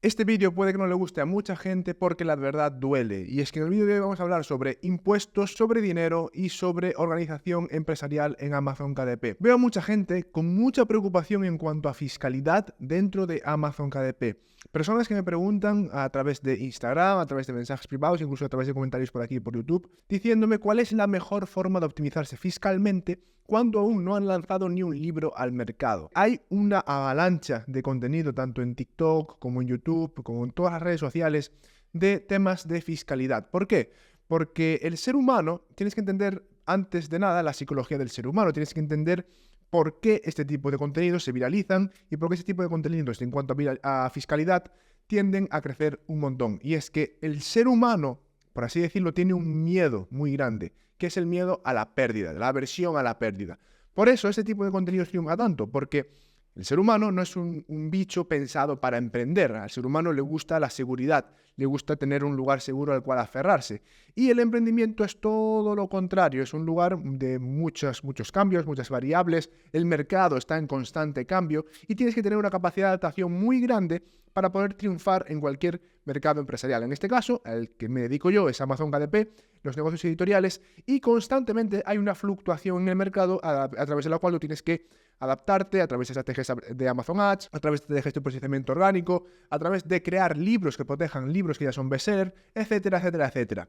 Este vídeo puede que no le guste a mucha gente porque la verdad duele, y es que en el vídeo de hoy vamos a hablar sobre impuestos, sobre dinero y sobre organización empresarial en Amazon KDP. Veo a mucha gente con mucha preocupación en cuanto a fiscalidad dentro de Amazon KDP. Personas que me preguntan a través de Instagram, a través de mensajes privados, incluso a través de comentarios por aquí por YouTube, diciéndome cuál es la mejor forma de optimizarse fiscalmente cuando aún no han lanzado ni un libro al mercado. Hay una avalancha de contenido tanto en TikTok como en YouTube, como en todas las redes sociales, de temas de fiscalidad. ¿Por qué? Porque el ser humano, tienes que entender antes de nada la psicología del ser humano, tienes que entender por qué este tipo de contenidos se viralizan y por qué este tipo de contenidos en cuanto a fiscalidad tienden a crecer un montón. Y es que el ser humano, por así decirlo, tiene un miedo muy grande, que es el miedo a la pérdida, la aversión a la pérdida. Por eso este tipo de contenidos triunfa tanto, porque el ser humano no es un bicho pensado para emprender. Al ser humano le gusta la seguridad, le gusta tener un lugar seguro al cual aferrarse. Y el emprendimiento es todo lo contrario, es un lugar de muchos cambios, muchas variables, el mercado está en constante cambio y tienes que tener una capacidad de adaptación muy grande para poder triunfar en cualquier mercado empresarial. En este caso, al que me dedico yo es Amazon KDP, los negocios editoriales, y constantemente hay una fluctuación en el mercado a través de la cual tú tienes que adaptarte a través de estrategias de Amazon Ads, a través de estrategias de posicionamiento orgánico, a través de crear libros que protejan libros que ya son bestseller, etcétera, etcétera, etcétera.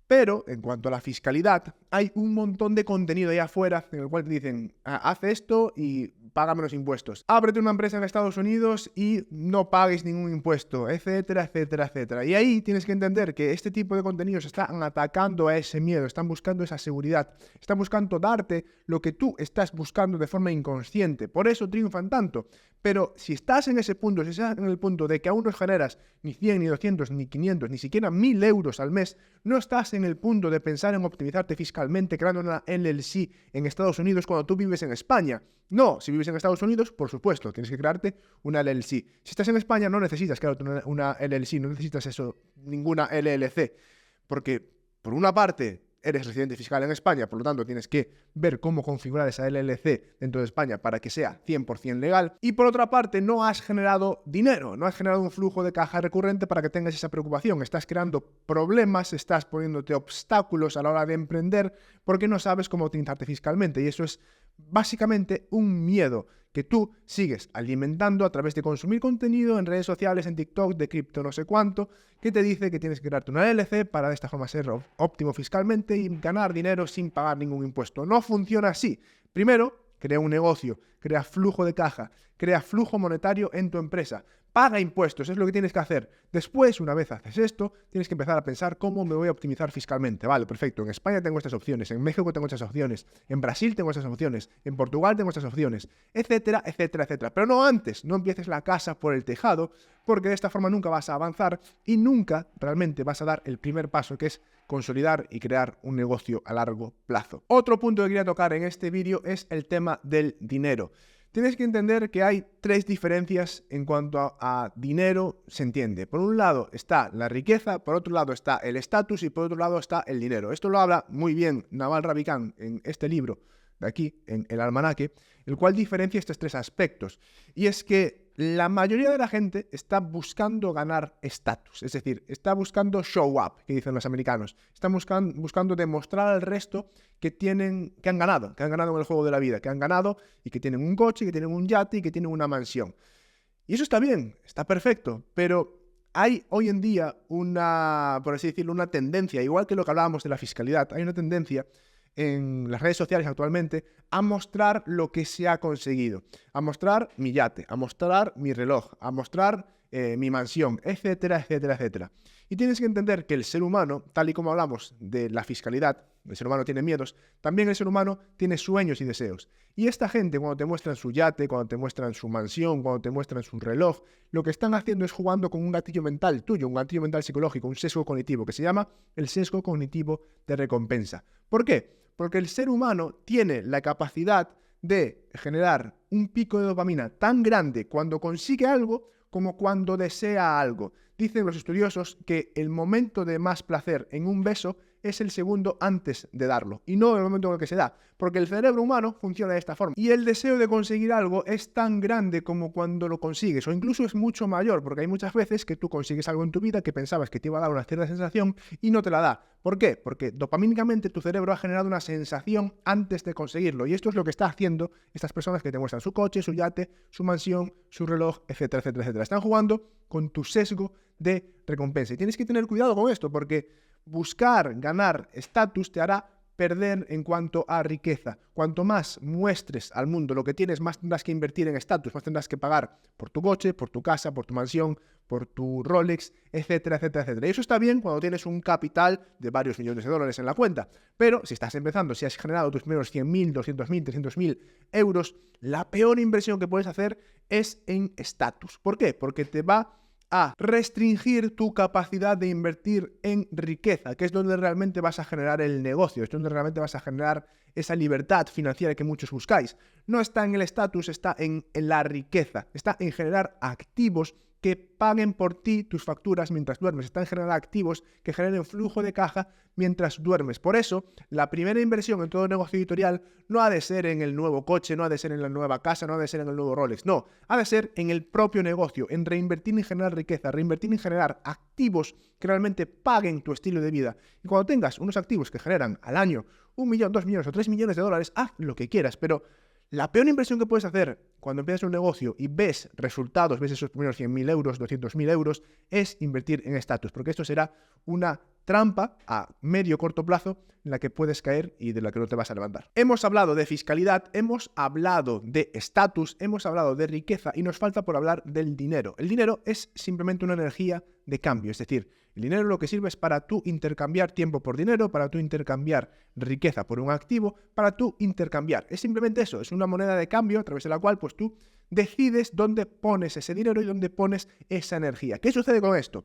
Pero, en cuanto a la fiscalidad, hay un montón de contenido ahí afuera en el cual te dicen, haz esto y paga menos impuestos. Ábrete una empresa en Estados Unidos y no pagues ningún impuesto, etcétera, etcétera, etcétera. Y ahí tienes que entender que este tipo de contenidos están atacando a ese miedo, están buscando esa seguridad, están buscando darte lo que tú estás buscando de forma inconsciente. Por eso triunfan tanto. Pero si estás en ese punto, si estás en el punto de que aún no generas ni 100, ni 200, ni 500, ni siquiera 1000 euros al mes, no estás en el punto de pensar en optimizarte fiscalmente creando una LLC en Estados Unidos cuando tú vives en España. No, si vives en Estados Unidos, por supuesto, tienes que crearte una LLC. Si estás en España, no necesitas crearte una LLC, no necesitas ninguna LLC, porque por una parte eres residente fiscal en España, por lo tanto tienes que ver cómo configurar esa LLC dentro de España para que sea 100% legal, y por otra parte no has generado dinero, no has generado un flujo de caja recurrente para que tengas esa preocupación, estás creando problemas, estás poniéndote obstáculos a la hora de emprender porque no sabes cómo optimizarte fiscalmente, y eso es básicamente un miedo que tú sigues alimentando a través de consumir contenido en redes sociales, en TikTok, de cripto, no sé cuánto, que te dice que tienes que crearte una LLC para de esta forma ser óptimo fiscalmente y ganar dinero sin pagar ningún impuesto. No funciona así. Primero, crea un negocio, crea flujo de caja, crea flujo monetario en tu empresa. Paga impuestos, es lo que tienes que hacer. Después, una vez haces esto, tienes que empezar a pensar cómo me voy a optimizar fiscalmente. Vale, perfecto, en España tengo estas opciones, en México tengo estas opciones, en Brasil tengo estas opciones, en Portugal tengo estas opciones, etcétera, etcétera, etcétera. Pero no antes, no empieces la casa por el tejado, porque de esta forma nunca vas a avanzar y nunca realmente vas a dar el primer paso, que es consolidar y crear un negocio a largo plazo. Otro punto que quería tocar en este vídeo es el tema del dinero. Tienes que entender que hay tres diferencias en cuanto a dinero, se entiende. Por un lado está la riqueza, por otro lado está el estatus y por otro lado está el dinero. Esto lo habla muy bien Naval Ravikant en este libro de aquí, en el almanaque, el cual diferencia estos tres aspectos. Y es que la mayoría de la gente está buscando ganar estatus, es decir, está buscando show up, que dicen los americanos. Están buscando demostrar al resto que han ganado en el juego de la vida, que han ganado y que tienen un coche, que tienen un yate y que tienen una mansión. Y eso está bien, está perfecto, pero hay hoy en día por así decirlo, una tendencia, igual que lo que hablábamos de la fiscalidad, hay una tendencia en las redes sociales actualmente a mostrar lo que se ha conseguido, a mostrar mi yate, a mostrar mi reloj, a mostrar mi mansión, etcétera, etcétera, etcétera. Y tienes que entender que el ser humano, tal y como hablamos de la fiscalidad, el ser humano tiene miedos, también el ser humano tiene sueños y deseos. Y esta gente, cuando te muestran su yate, cuando te muestran su mansión, cuando te muestran su reloj, lo que están haciendo es jugando con un gatillo mental tuyo, un gatillo mental psicológico, un sesgo cognitivo, que se llama el sesgo cognitivo de recompensa. ¿Por qué? Porque el ser humano tiene la capacidad de generar un pico de dopamina tan grande cuando consigue algo como cuando desea algo. Dicen los estudiosos que el momento de más placer en un beso es el segundo antes de darlo y no en el momento en el que se da, porque el cerebro humano funciona de esta forma y el deseo de conseguir algo es tan grande como cuando lo consigues, o incluso es mucho mayor, porque hay muchas veces que tú consigues algo en tu vida que pensabas que te iba a dar una cierta sensación y no te la da. ¿Por qué? Porque dopamínicamente tu cerebro ha generado una sensación antes de conseguirlo, y esto es lo que está haciendo estas personas que te muestran su coche, su yate, su mansión, su reloj, etcétera, etcétera, etcétera. Están jugando con tu sesgo de recompensa y tienes que tener cuidado con esto, porque buscar ganar estatus te hará perder en cuanto a riqueza. Cuanto más muestres al mundo lo que tienes, más tendrás que invertir en estatus, más tendrás que pagar por tu coche, por tu casa, por tu mansión, por tu Rolex, etcétera, etcétera, etcétera. Y eso está bien cuando tienes un capital de varios millones de dólares en la cuenta, pero si estás empezando, si has generado tus primeros 100.000, 200.000, 300.000 euros, la peor inversión que puedes hacer es en estatus. ¿Por qué? Porque te va a restringir tu capacidad de invertir en riqueza, que es donde realmente vas a generar el negocio, es donde realmente vas a generar esa libertad financiera que muchos buscáis. No está en el estatus, está en la riqueza, está en generar activos que paguen por ti tus facturas mientras duermes, está en generar activos que generen flujo de caja mientras duermes. Por eso, la primera inversión en todo negocio editorial no ha de ser en el nuevo coche, no ha de ser en la nueva casa, no ha de ser en el nuevo Rolex, no, ha de ser en el propio negocio, en reinvertir en generar riqueza, reinvertir en generar activos que realmente paguen tu estilo de vida. Y cuando tengas unos activos que generan al año 1 millón, 2 millones o 3 millones de dólares, haz lo que quieras, pero la peor inversión que puedes hacer cuando empiezas un negocio y ves resultados, ves esos primeros 100.000 euros, 200.000 euros, es invertir en estatus, porque esto será una trampa a medio corto plazo en la que puedes caer y de la que no te vas a levantar. Hemos hablado de fiscalidad, hemos hablado de estatus, hemos hablado de riqueza y nos falta por hablar del dinero. El dinero es simplemente una energía de cambio, es decir, el dinero lo que sirve es para tú intercambiar tiempo por dinero, para tú intercambiar riqueza por un activo, para tú intercambiar. Es simplemente eso, es una moneda de cambio a través de la cual pues tú decides dónde pones ese dinero y dónde pones esa energía. ¿Qué sucede con esto?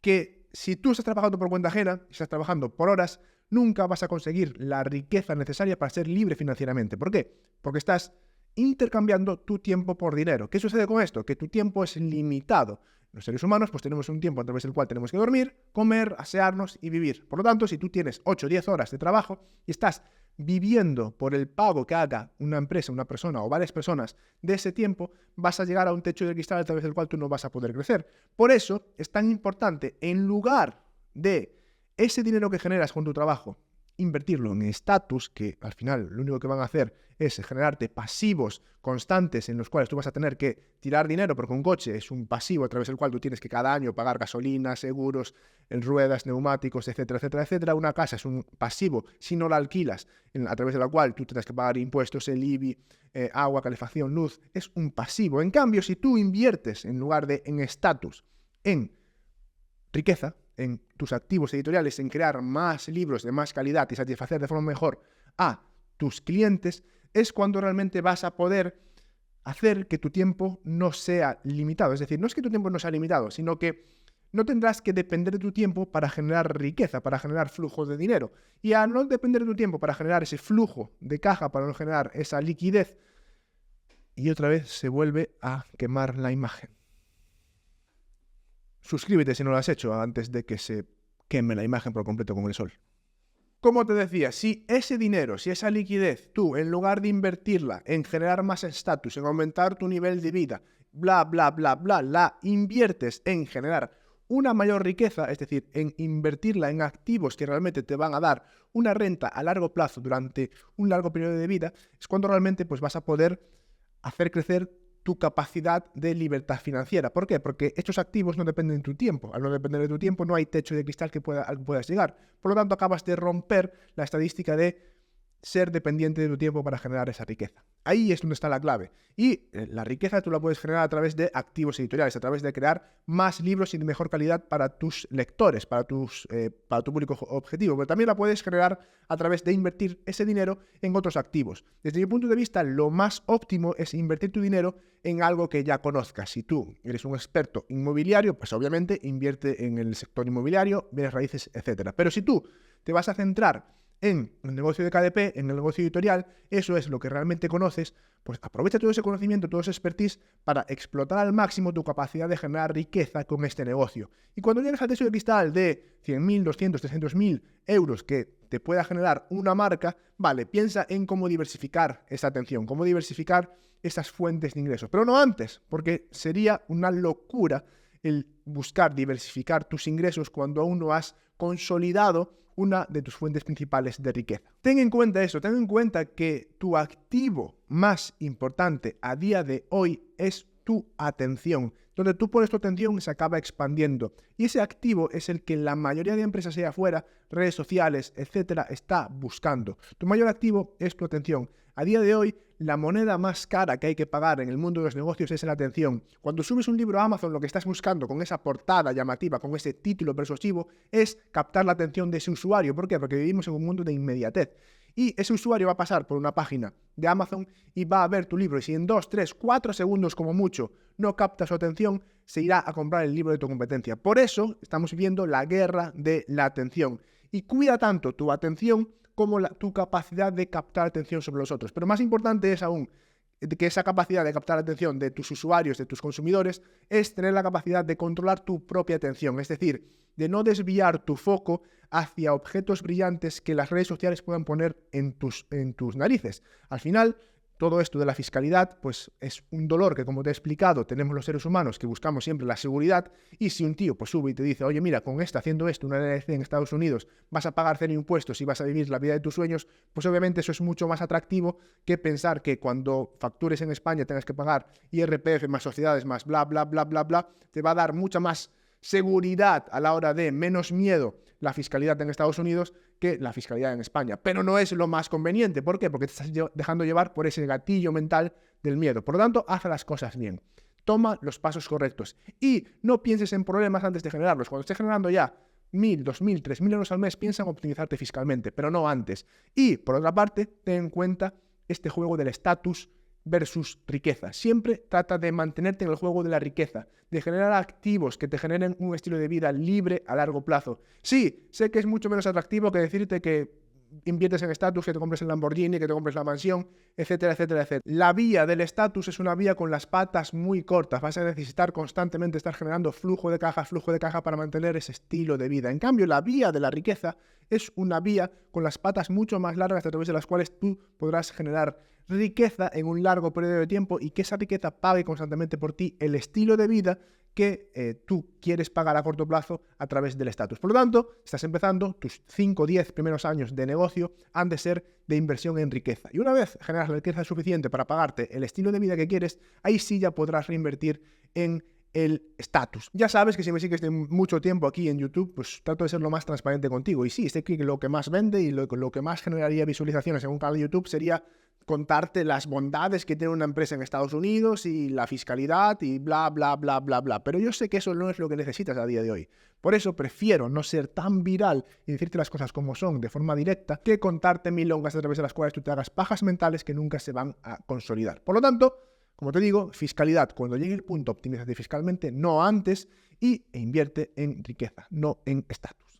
Que si tú estás trabajando por cuenta ajena, estás trabajando por horas, nunca vas a conseguir la riqueza necesaria para ser libre financieramente. ¿Por qué? Porque estás intercambiando tu tiempo por dinero. ¿Qué sucede con esto? Que tu tiempo es limitado. Los seres humanos pues tenemos un tiempo a través del cual tenemos que dormir, comer, asearnos y vivir. Por lo tanto, si tú tienes 8 o 10 horas de trabajo y estás viviendo por el pago que haga una empresa, una persona o varias personas de ese tiempo, vas a llegar a un techo de cristal a través del cual tú no vas a poder crecer. Por eso es tan importante, en lugar de ese dinero que generas con tu trabajo, invertirlo en estatus, que al final lo único que van a hacer es generarte pasivos constantes en los cuales tú vas a tener que tirar dinero, porque un coche es un pasivo a través del cual tú tienes que cada año pagar gasolina, seguros, ruedas, neumáticos, etcétera, etcétera, etcétera. Una casa es un pasivo si no la alquilas, a través de la cual tú tendrás que pagar impuestos, el IBI, agua, calefacción, luz. Es un pasivo. En cambio, si tú inviertes en lugar de en estatus, en riqueza, en tus activos editoriales, en crear más libros de más calidad y satisfacer de forma mejor a tus clientes, es cuando realmente vas a poder hacer que tu tiempo no sea limitado. Es decir, no es que tu tiempo no sea limitado, sino que no tendrás que depender de tu tiempo para generar riqueza, para generar flujo de dinero. Y al no depender de tu tiempo para generar ese flujo de caja, para no generar esa liquidez, y otra vez se vuelve a quemar la imagen. Suscríbete si no lo has hecho antes de que se queme la imagen por completo con el sol. Como te decía, si ese dinero, si esa liquidez, tú en lugar de invertirla en generar más estatus, en aumentar tu nivel de vida, bla, bla, bla, bla, la inviertes en generar una mayor riqueza, es decir, en invertirla en activos que realmente te van a dar una renta a largo plazo durante un largo periodo de vida, es cuando realmente pues, vas a poder hacer crecer tu capacidad de libertad financiera. ¿Por qué? Porque estos activos no dependen de tu tiempo. Al no depender de tu tiempo, no hay techo de cristal al que puedas llegar. Por lo tanto, acabas de romper la estadística de ser dependiente de tu tiempo para generar esa riqueza. Ahí es donde está la clave. Y la riqueza tú la puedes generar a través de activos editoriales, a través de crear más libros y de mejor calidad para tus lectores, para tu público objetivo. Pero también la puedes generar a través de invertir ese dinero en otros activos. Desde mi punto de vista, lo más óptimo es invertir tu dinero en algo que ya conozcas. Si tú eres un experto inmobiliario, pues obviamente invierte en el sector inmobiliario, bienes raíces, etc. Pero si tú te vas a centrar en el negocio de KDP, en el negocio editorial, eso es lo que realmente conoces, pues aprovecha todo ese conocimiento, todo ese expertise para explotar al máximo tu capacidad de generar riqueza con este negocio. Y cuando llegues al techo de cristal de 100.000, 200, 300.000 euros que te pueda generar una marca, vale, piensa en cómo diversificar esa atención, cómo diversificar esas fuentes de ingresos. Pero no antes, porque sería una locura el buscar diversificar tus ingresos cuando aún no has consolidado una de tus fuentes principales de riqueza. Ten en cuenta eso, ten en cuenta que tu activo más importante a día de hoy es tu atención. Donde tú pones tu atención se acaba expandiendo. Y ese activo es el que la mayoría de empresas allá afuera, redes sociales, etcétera, está buscando. Tu mayor activo es tu atención. A día de hoy, la moneda más cara que hay que pagar en el mundo de los negocios es la atención. Cuando subes un libro a Amazon, lo que estás buscando con esa portada llamativa, con ese título persuasivo, es captar la atención de ese usuario. ¿Por qué? Porque vivimos en un mundo de inmediatez. Y ese usuario va a pasar por una página de Amazon y va a ver tu libro. Y si en 2, 3, 4 segundos como mucho no capta su atención, se irá a comprar el libro de tu competencia. Por eso estamos viviendo la guerra de la atención. Y cuida tanto tu atención como tu capacidad de captar atención sobre los otros. Pero más importante es aún que esa capacidad de captar atención de tus usuarios, de tus consumidores, es tener la capacidad de controlar tu propia atención. Es decir, de no desviar tu foco hacia objetos brillantes que las redes sociales puedan poner en tus narices. Al final, todo esto de la fiscalidad, pues es un dolor que, como te he explicado, tenemos los seres humanos que buscamos siempre la seguridad, y si un tío pues sube y te dice, oye, mira, con haciendo esto, una LLC en Estados Unidos, vas a pagar 0 impuestos y vas a vivir la vida de tus sueños, pues obviamente eso es mucho más atractivo que pensar que cuando factures en España tengas que pagar IRPF más sociedades más bla, bla, bla, bla, bla, te va a dar mucha más seguridad a la hora de menos miedo la fiscalidad en Estados Unidos que la fiscalidad en España. Pero no es lo más conveniente. ¿Por qué? Porque te estás dejando llevar por ese gatillo mental del miedo. Por lo tanto, haz las cosas bien. Toma los pasos correctos. Y no pienses en problemas antes de generarlos. Cuando estés generando ya 1.000, 2.000, 3.000 euros al mes, piensa en optimizarte fiscalmente, pero no antes. Y, por otra parte, ten en cuenta este juego del estatus versus riqueza. Siempre trata de mantenerte en el juego de la riqueza, de generar activos que te generen un estilo de vida libre a largo plazo. Sí, sé que es mucho menos atractivo que decirte que inviertes en estatus, que te compres el Lamborghini, que te compres la mansión, etcétera, etcétera, etcétera. La vía del estatus es una vía con las patas muy cortas. Vas a necesitar constantemente estar generando flujo de caja para mantener ese estilo de vida. En cambio, la vía de la riqueza es una vía con las patas mucho más largas a través de las cuales tú podrás generar riqueza en un largo periodo de tiempo y que esa riqueza pague constantemente por ti el estilo de vida que tú quieres pagar a corto plazo a través del estatus. Por lo tanto, estás empezando, tus 5 o 10 primeros años de negocio han de ser de inversión en riqueza. Y una vez generas la riqueza suficiente para pagarte el estilo de vida que quieres, ahí sí ya podrás reinvertir en el estatus. Ya sabes que si me sigues de mucho tiempo aquí en YouTube, pues trato de ser lo más transparente contigo. Y sí, sé que lo que más vende y lo que más generaría visualizaciones en un canal de YouTube sería contarte las bondades que tiene una empresa en Estados Unidos y la fiscalidad y bla, bla, bla, bla, bla. Pero yo sé que eso no es lo que necesitas a día de hoy. Por eso prefiero no ser tan viral y decirte las cosas como son de forma directa que contarte milongas a través de las cuales tú te hagas pajas mentales que nunca se van a consolidar. Por lo tanto, como te digo, fiscalidad. Cuando llegue el punto, optimízate fiscalmente, no antes, e invierte en riqueza, no en estatus.